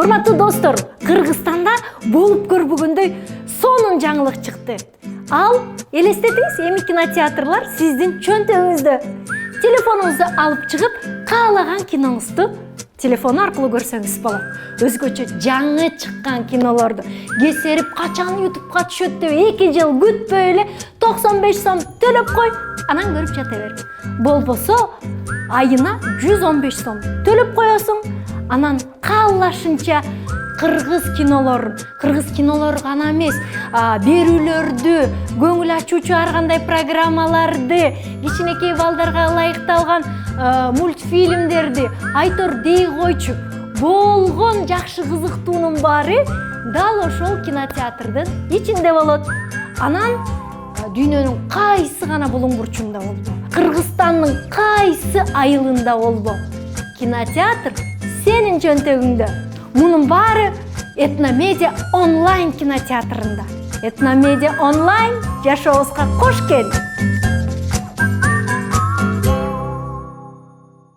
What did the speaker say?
Урматтуу достор, Кыргызстанда болуп көрбөгөндөй сонун жаңылык чыкты. Ал элестетиңиз, эми кинотеатрлар сиздин чөнтөгүңүздө. Телефонуңузду алып чыгып, каалаган киноңузду телефон аркылуу көрсөңүз болот. Өзгөчө жаңы чыккан кинолорду кесерип качан ютубка түшөт деп 2 жыл күтпөй эле 95 сом төлөп кой, анан көрүп жата бер. Болбосо айына 115 сом төлөп коесуң, анан каалашынча кыргыз кинолору гана эмес, берүүлөрдү, көңүл ачуучу ар кандай программаларды, кичинекей балдарга ылайыкталган мультфильмдерди, айтор дей койчу болгон жакшы кызыктуунун баары дал ошол кинотеатрдын ичинде болот. Анан дүйнөнүн кайсы гана булуң бурчунда болбо, Кыргызстандын кайсы айылында болбо, кинотеатр сенин чөнтөгүңдө. Мунун баары Этномедиа онлайн кинотеатрында. Этномедиа онлайн жашообузга кош кел.